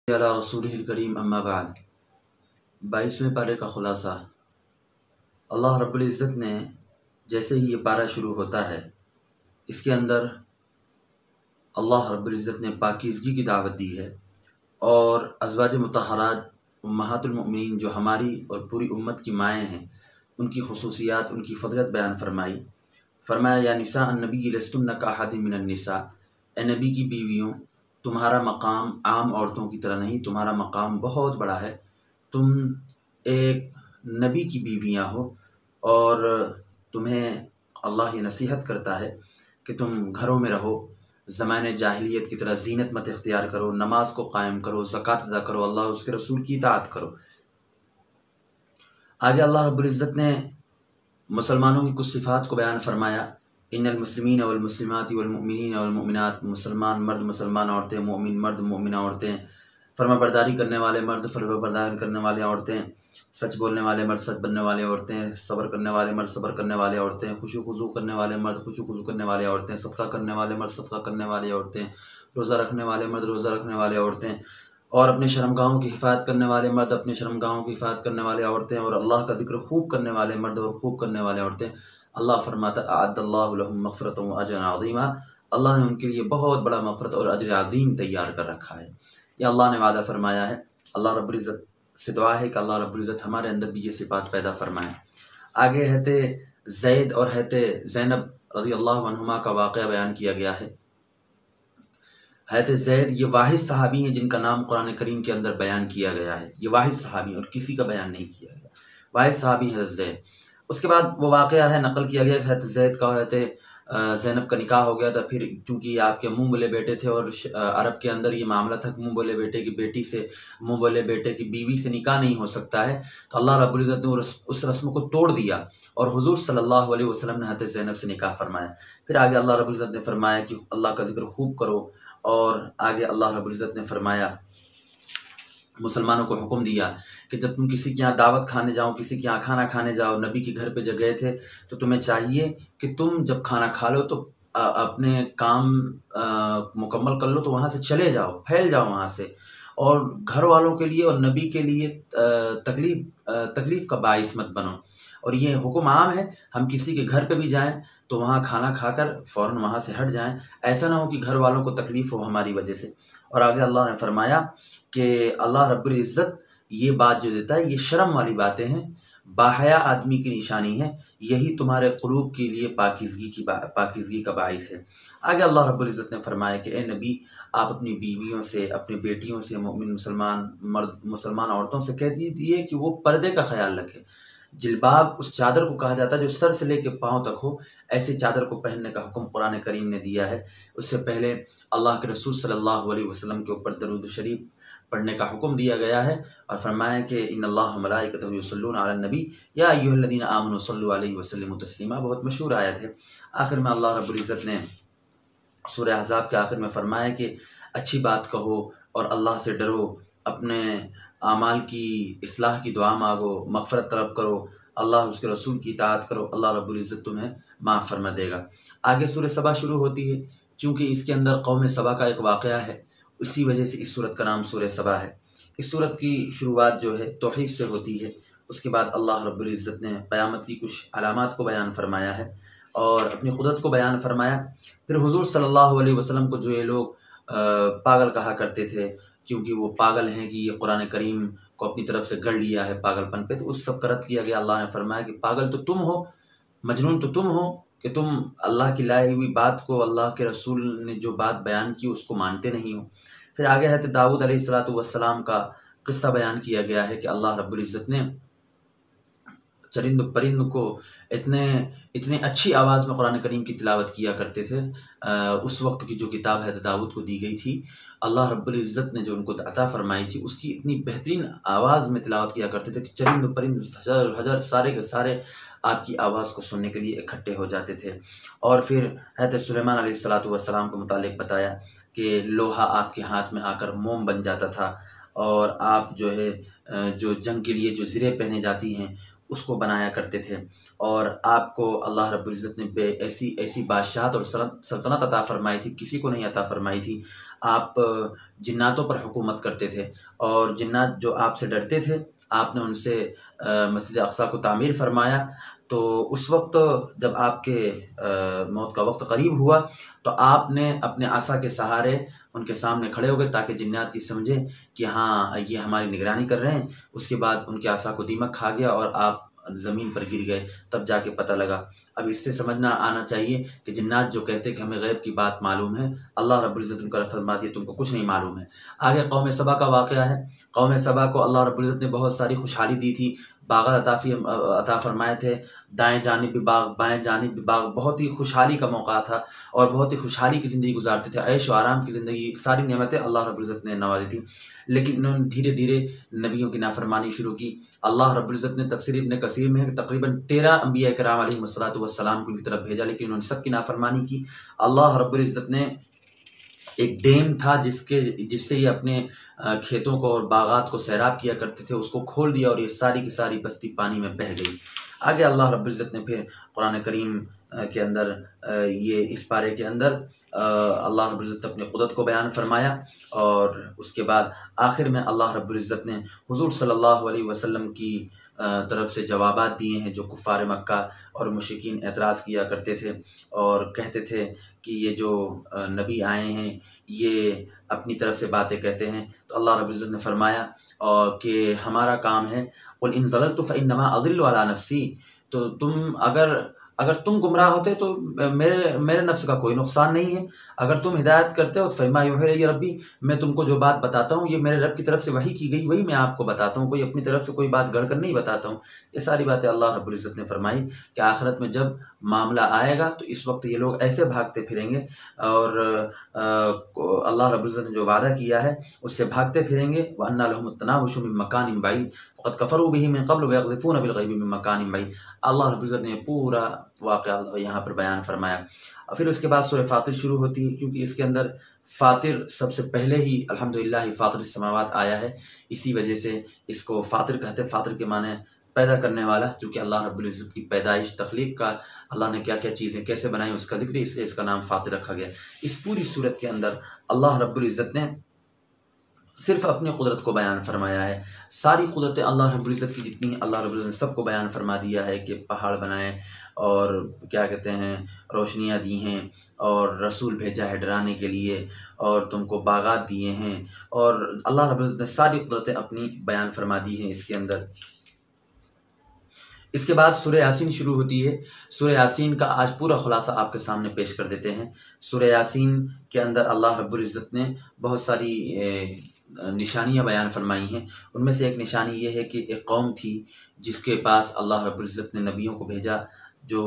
अला रसूलिहिल करीम अम्मा बाद। 22वें पारे का ख़ुलासा। अल्लाह रब्बुल इज़्ज़त ने जैसे ही ये पारा शुरू होता है इसके अंदर अल्लाह रब्बुल इज़्ज़त ने पाकीज़गी की दावत दी है और अज़वाज मुतहहरात उम्महातुल मोमिनीन जो हमारी और पूरी उम्मत की माएँ हैं उनकी ख़ुसूसियात, उनकी फ़ज़ीलत बयान फरमाई। फरमाया या निसा अन्नबी लस्तुन्ना कअहदिम मिनन निसा, ए नबी की बीवियों तुम्हारा मकाम आम औरतों की तरह नहीं, तुम्हारा मकाम बहुत बड़ा है। तुम एक नबी की बीवियाँ हो और तुम्हें अल्लाह ये नसीहत करता है कि तुम घरों में रहो, ज़माने जाहिलियत की तरह ज़ीनत मत इख्तियार करो, नमाज को कायम करो, ज़कात अदा करो, अल्लाह और उसके रसूल की इताअत करो। आगे अल्लाह रब्बुल इज़्ज़त ने मुसलमानों की कुछ सिफ़ात को बयान फरमाया। इन्नल मुस्लिमीन वल मुस्लिमात वल मुमिनीन वल मुमिनात, मुसलमान मर्द मुसलमान औरतें, मोमिन मर्द मोमिना औरतें, फरमाबरदारी करने वाले मर्द फरमाबरदारी करने वाली औरतें, सच बोलने वाले मर्द सच बनने वाले औरतें, सब्र करने वाले मर्द सब्र करने वाले औरतें, खुशू खुजू करने वाले मर्द खुशू खुजू करने वाले औरतें, सदका करने वाले मर्द सदका करने वाली औरतें, रोज़ा रखने वाले मर्द रोज़ा रखने वाले औरतें, और अपने शर्मगाहों की हिफाजत करने वाले मर्द अपने शर्मगाहों की हिफाजत करने वाले औरतें, और अल्लाह का ज़िक्र खूब करने वाले मर्द और खूब करने वाले औरतें। अल्लाह फरमाता अअद्दल्लाहु लहुम मग़फ़िरतन व अजरन अज़ीमा, अल्लाह ने उनके लिए बहुत बड़ा मग़फ़िरत और अजर अज़ीम तैयार कर रखा है। यह अल्लाह ने वादा फरमाया है। अल्लाह रब्बुल इज़्ज़त से दुआ है कि अल्लाह रब्बुल इज़्ज़त हमारे अंदर भी ये सिफ़ात पैदा फरमाए। आगे हज़रत ज़ैद और हज़रत ज़ैनब रज़ियल्लाहु अन्हुमा का वाक़या बयान किया गया है। हज़रत ज़ैद ये वाहिद सहाबी हैं जिनका नाम कुरान करीम के अंदर बयान किया गया है। ये वाहिद सहाबी और किसी का बयान नहीं किया गया, वाहिद सहाबी हज़रत ज़ैद। उसके बाद वो वाक़या है नक़ल किया गया कि हज़रत ज़ैद का हज़रत ज़ैनब का निकाह हो गया था। फिर चूँकि आपके मुँह बोले बेटे थे और अरब के अंदर ये मामला था कि मुँह बोले बेटे की बेटी से, मुँह बोले बेटे की बीवी से निकाह नहीं हो सकता है, तो अल्लाह रब्बुल इज़्ज़त ने उस रस्म को तोड़ दिया और हुज़ूर सल्लल्लाहु अलैहि वसल्लम ने हज़रत ज़ैनब से निकाह फरमाया। फिर आगे अल्लाह रब्बुल इज़्ज़त ने फरमाया कि अल्लाह का ज़िक्र खूब करो, और आगे अल्लाह रब्बुल इज़्ज़त ने फरमाया, मुसलमानों को हुक्म दिया कि जब तुम किसी के यहाँ दावत खाने जाओ, किसी के यहाँ खाना खाने जाओ, नबी के घर पे जब गए थे तो तुम्हें चाहिए कि तुम जब खाना खा लो तो अपने काम मुकम्मल कर लो, तो वहाँ से चले जाओ, फैल जाओ वहाँ से, और घर वालों के लिए और नबी के लिए तकलीफ़ का बाइस मत बनो। और ये हुक्म आम है, हम किसी के घर पे भी जाएं तो वहाँ खाना खाकर फ़ौरन वहाँ से हट जाएं, ऐसा ना हो कि घर वालों को तकलीफ़ हो हमारी वजह से। और आगे अल्लाह ने फरमाया कि अल्लाह रब्बुल इज़्ज़त ये बात जो देता है ये शर्म वाली बातें हैं, बाहया आदमी की निशानी है, यही तुम्हारे क़ुलूब के लिए पाकीज़गी का बाइस है। आगे अल्लाह रब्बुल इज़्ज़त ने फरमाया कि ए नबी, आप अपनी बीवियों से, अपनी बेटियों से, मोमिन मुसलमान मर्द मुसलमान औरतों से कह दीजिए कि वो पर्दे का ख़याल रखें। जिल्बाब उस चादर को कहा जाता है जो सर से लेकर पाँव तक हो, ऐसी चादर को पहनने का हुक्म कुरान करीम ने दिया है। उससे पहले अल्लाह के रसूल सल्लल्लाहु अलैहि वसल्लम के ऊपर दरूद शरीफ पढ़ने का हुक्म दिया गया है और फरमाया कि इन्नल्लाह व मलाइकतहु युसल्लूना अलन नबी या अय्युहल्लज़ीना आमनू सल्लु अलैहि वसल्लिमू तस्लीमा। बहुत मशहूर आयत है। आखिर में अल्लाह रब्बुल इज़्ज़त ने सूरह अहज़ाब के आखिर में फरमाया कि अच्छी बात कहो और अल्लाह से डरो, अपने आमाल की इस्लाह की दुआ मांगो, मग़फ़िरत तलब करो, अल्लाह उसके रसूल की इताअत करो, अल्लाह रब्बुल इज़्ज़त तुम्हें माफ़ फरमा देगा। आगे सूरह सबा शुरू होती है। चूँकि इसके अंदर कौम सबा का एक वाक़या है, उसी वजह से इस सूरत का नाम सूरह सबा है। इस सूरत की शुरुआत जो है तौहीद से होती है। उसके बाद अल्लाह रब्बुल इज़्ज़त ने क़यामत की कुछ अलामात को बयान फरमाया है और अपनी क़ुदरत को बयान फरमाया। फिर हुज़ूर सल्लल्लाहु अलैहि वसल्लम को जो ये लोग पागल कहा करते थे, क्योंकि वो पागल हैं कि ये कुरान करीम को अपनी तरफ से गढ़ लिया है पागलपन पे, तो उस सब का रद्द किया गया। अल्लाह ने फरमाया कि पागल तो तुम हो, मजनून तो तुम हो कि तुम अल्लाह की लाई हुई बात को, अल्लाह के रसूल ने जो बात बयान की उसको मानते नहीं हो। फिर आगे हज़रत दाऊद अलैहिस्सलातु वस्सलाम का किस्सा बयान किया गया है कि अल्लाह रब्बुल इज़्ज़त ने चरिंद परिंद को इतने अच्छी आवाज़ में कुरान करीम की तिलावत किया करते थे। उस वक्त की जो किताब हज़रत दाऊद को दी गई थी, अल्लाह रब्बुल इज़्ज़त ने जो उनको अता फरमाई थी, उसकी इतनी बेहतरीन आवाज़ में तिलावत किया करते थे कि चरिंद परिंद हज़ार सारे के सारे आपकी आवाज़ को सुनने के लिए इकट्ठे हो जाते थे। और फिर हज़रत सुलेमान अलैहिस्सलातु वस्सलाम के मुतालिक बताया कि लोहा आपके हाथ में आकर मोम बन जाता था और आप जो है जो जंग के लिए जो ज़िरे पहने जाती हैं उसको बनाया करते थे। और आपको अल्लाह रब्बुल इज़्ज़त ने ऐसी ऐसी बादशाहत और सल्तनत अता फ़रमाई थी, किसी को नहीं अता फ़रमाई थी। आप जिन्नातों पर हुकूमत करते थे और जिन्नात जो आपसे डरते थे, आपने उनसे मस्जिद अक़सा को तामीर फ़रमाया। तो उस वक़्त जब आपके मौत का वक़्त क़रीब हुआ, तो आपने अपने आसा के सहारे उनके सामने खड़े हो गए ताकि जिन्नात ये समझें कि हाँ, ये हमारी निगरानी कर रहे हैं। उसके बाद उनके आसा को दीमक खा गया और आप ज़मीन पर गिर गए, तब जाके पता लगा। अब इससे समझना आना चाहिए कि जिन्नात जो कहते हैं कि हमें ग़ैब की बात मालूम है, अल्लाह रब्बुल इज़्ज़त उनका फरमा दिया तुमको कुछ नहीं मालूम है। आगे कौम सबा का वाक़या है। कौम सबा को अल्लाह रब्बुल इज़्ज़त ने बहुत सारी खुशहाली दी थी, बाग़ात अता फ़रमाए थे, दाएँ जानिब भी बाग़, बाएँ जानिब भी बाग़, बहुत ही खुशहाली का मौका था और बहुत ही खुशहाली की ज़िंदगी गुज़ारते थे, ऐश व आराम की ज़िंदगी, सारी नेमतें अल्लाह रब्बुल इज़्ज़त ने नवाज़ी थी। लेकिन इन्होंने धीरे-धीरे नबियों की नाफ़रमानी शुरू की। अल्लाह रब्बुल इज़्ज़त ने तफ़सीर इब्न कसीर में है कि तक़रीबन 13 अंबिया किराम अलैहिमुस्सलातु वस्सलाम को उनकी तरफ भेजा, लेकिन उन्होंने सबकी नाफ़रमानी की। अल्लाह रब्बुल इज़्ज़त ने एक डैम था जिससे ये अपने खेतों को और बागात को सैराब किया करते थे, उसको खोल दिया और ये सारी की सारी बस्ती पानी में बह गई। आगे अल्लाह रब्बुल इज़्ज़त ने फिर कुरान करीम के अंदर ये इस पारे के अंदर अल्लाह रब्बुल इज़्ज़त अपनी क़ुदरत को बयान फरमाया और उसके बाद आखिर में अल्लाह रब्बुल इज़्ज़त ने हुज़ूर सल्लल्लाहु अलैहि वसल्लम की तरफ से जवाबात दिए हैं, जो कुफ़ार मक्का और मुशरिकीन एतराज़ किया करते थे और कहते थे कि ये जो नबी आए हैं ये अपनी तरफ से बातें कहते हैं। तो अल्लाह रब्बुल इज़्ज़त ने फरमाया कि हमारा काम है, क़ुल इन ज़ललतु फ़इन्नमा अज़िल्लु अला नफ़्सी, तो तुम अगर तुम गुमराह होते तो मेरे नफ्स का कोई नुकसान नहीं है। अगर तुम हिदायत करते हो तो फ़मा यूहा इलैया रब्बी, मैं तुमको जो बात बताता हूँ ये मेरे रब की तरफ से वही की गई, वही मैं आपको बताता हूँ, कोई अपनी तरफ से कोई बात गढ़ कर नहीं बताता हूँ। ये सारी बातें अल्लाह रब्बुल इज़्ज़त ने फरमाई कि आखिरत में जब मामला आएगा तो इस वक्त ये लोग ऐसे भागते फिरेंगे और अल्लाह रब्बुल इज़्ज़त ने जो वादा किया है उससे भागते फिरेंगे। व अन्ना लहुमुत तनावुशु मिन मकानिन बईद फ़क़द कफ़रू बिही मिन क़ब्ल व यक़ज़िफ़ून बिल ग़ैबि मिन मकानिन बईद। अल्लाह रब्बुल इज़्ज़त ने पूरा वाक़या यहाँ पर बयान फरमाया। और फिर उसके बाद सूरह फ़ातिर शुरू होती है, क्योंकि इसके अंदर फ़ातिर सबसे पहले ही अल्हम्दुलिल्लाह फ़ातिरिस समावात आया है, इसी वजह से इसको फ़ातिर कहते हैं। फ़ातिर के माने पैदा करने वाला, चूँकि अल्लाह रब्बुल इज़्ज़त की पैदाइश, तख़लीक़ का, अल्लाह ने क्या-क्या चीज़ें कैसे बनाई उसका ज़िक्र, इसलिए इसका नाम फ़ातिर रखा गया। इस पूरी सूरत के अंदर अल्लाह रब्बुल इज़्ज़त ने सिर्फ़ अपनी क़ुदरत को बयान फरमाया है। सारी क़ुदरतें अल्लाह रब्बुल इज़्ज़त की जितनी हैं अल्लाह रब्बुल इज़्ज़त ने सबको बयान फरमा दिया है कि पहाड़ बनाए और क्या कहते हैं रोशनियाँ दी हैं और रसूल भेजा है डराने के लिए और तुमको बागात दिए हैं, और अल्लाह रब्बुल इज़्ज़त ने सारी क़ुदरतें अपनी बयान फरमा दी हैं इसके अंदर। इसके बाद सूरह यासीन शुरू होती है। सूरह यासीन का आज पूरा खुलासा आपके सामने पेश कर देते हैं। सूरह यासीन के अंदर अल्लाह रब्बुल इज़्ज़त ने बहुत सारी निशानियाँ बयान फरमाई हैं। उनमें से एक निशानी ये है कि एक कौम थी जिसके पास अल्लाह रब्बुल इज़्ज़त ने नबियों को भेजा, जो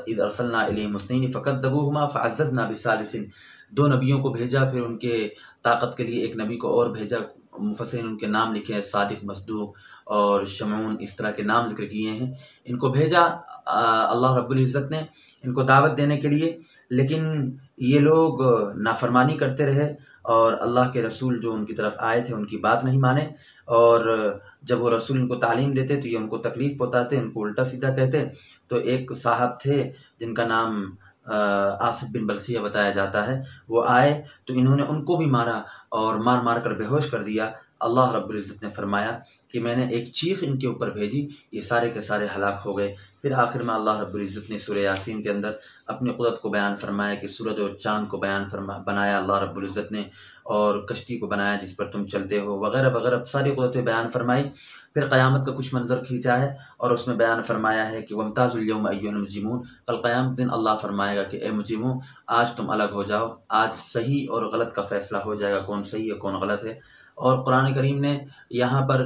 इज़ अरसलना इलैहिम इस्नैनि फ़कज़्ज़बूहुमा फ़अज़्ज़ज़ना बिस्सालिसिन, 2 नबियों को भेजा, फिर उनके ताकत के लिए एक नबी को और भेजा। मुफ़स्सिरीन उनके नाम लिखे हैं, सादिक़, मसदूक़ और शमऊन, इस तरह के नाम ज़िक्र किए हैं। इनको भेजा अल्लाह रब्बुल इज़्ज़त ने इनको दावत देने के लिए, लेकिन ये लोग नाफरमानी करते रहे और अल्लाह के रसूल जो उनकी तरफ आए थे उनकी बात नहीं माने, और जब वो रसूल इनको तालीम देते तो ये उनको तकलीफ़ पहुँचाते, उनको उल्टा सीधा कहते। तो एक साहब थे जिनका नाम आसिफ़ बिन बल्खिया बताया जाता है, वो आए तो इन्होंने उनको भी मारा और मार मार कर बेहोश कर दिया। अल्लाह रब्बुल इज़्ज़त ने फरमाया कि मैंने एक चीख इनके ऊपर भेजी, ये सारे के सारे हलाक हो गए। फिर आखिर में अल्लाह रब्बुल इज़्ज़त ने सूरह यासीन के अंदर अपनी क़ुदरत को बयान फरमाया कि सूरज और चाँद को बनाया अल्लाह रब्बुल इज़्ज़त ने, और कश्ती को बनाया जिस पर तुम चलते हो, वगैरह वगैरह सारी क़ुदरतें बयान फरमाई। फिर क़यामत का कुछ मंज़र खींचा है और उसमें बयान फरमाया है कि वम्ताज़ुल यौम अय्युहल मुजरिमून, कल क़यामत दिन अल्लाह फरमाएगा कि ए मुजरिमों, आज तुम अलग हो जाओ, आज सही और गलत का फ़ैसला हो जाएगा, कौन सही है कौन गलत है। और कुरान करीम ने यहाँ पर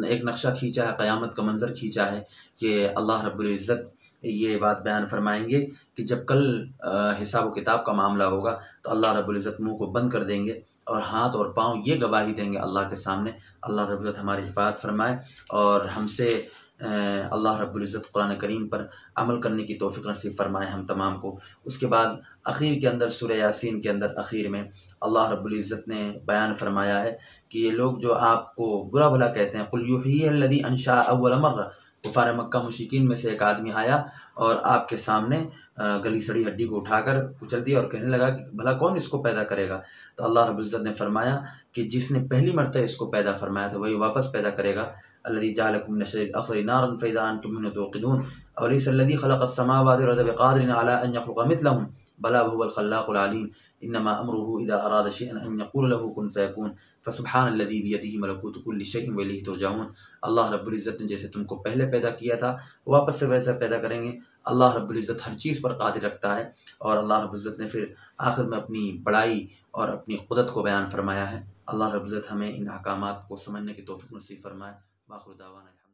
एक नक्शा खींचा है, क़यामत का मंज़र खींचा है कि अल्लाह रब्बुल इज़्ज़त ये बात बयान फरमाएंगे कि जब कल हिसाब व किताब का मामला होगा तो अल्लाह रब्बुल इज़्ज़त मुँह को बंद कर देंगे और हाथ और पाँव ये गवाही देंगे अल्लाह के सामने। अल्लाह रब्बुल इज़्ज़त हमारी हिफाज़त फरमाए और हमसे अल्लाह रब्बुल इज़्ज़त कुरान करीम पर अमल करने की तौफ़ीक़ नसीब फरमाए हम तमाम को। उसके बाद आखिर के अंदर सूरह यासीन के अंदर आखिर में अल्लाह रब्बुल इज़्ज़त ने बयान फरमाया है कि ये लोग जो आपको बुरा भला कहते हैं, कुल युहय्यिहल्लज़ी अंशअ अव्वल मर्रा, कुफार मक्का मुशरिकीन में से एक आदमी आया और आपके सामने गली सड़ी हड्डी को उठाकर कुचल दिया और कहने लगा कि भला कौन इसको पैदा करेगा। तो अल्लाह रब्बुल इज़्ज़त ने फरमाया कि जिसने पहली मरतबा इसको पैदा फरमाया था वही वापस पैदा करेगा। अल्लज़ी जअलकुम मिन अश-शजरिल अख़ज़रि नारन फ़इज़ा अंतुम मिन्हु तूक़िदून अवलैसा अल्लज़ी ख़लक़स समावाति वल अर्ज़ बिक़ादिरिन अला अन यख़्लुक़ मिथलहुम बला वहुवल ख़ल्लाक़ुल अलीम इन्नमा अम्रुहु इज़ा अरादा शयअन अन यक़ूला लहू कुन फ़यकून फ़सुब्हानल्लज़ी बियदिही मलकूतु कुल्लि शैइन व इलैहि तुरजऊन। अल्लाह रब्बुल इज़्ज़त ने जैसे तुमको पहले पैदा किया था वापस से वैसा पैदा करेंगे। अल्लाह रब्बुल इज़्ज़त हर चीज़ पर क़ादिर रखता है। और अल्लाह रब्बुल इज़्ज़त ने फिर आखिर में अपनी बड़ाई और अपनी क़ुदरत को बयान फरमाया है। अल्लाह रब्बुल इज़्ज़त हमें इन अहकामात को समझने की तौफ़ीक़ नसीब फ़रमाए। आखिर दावाना।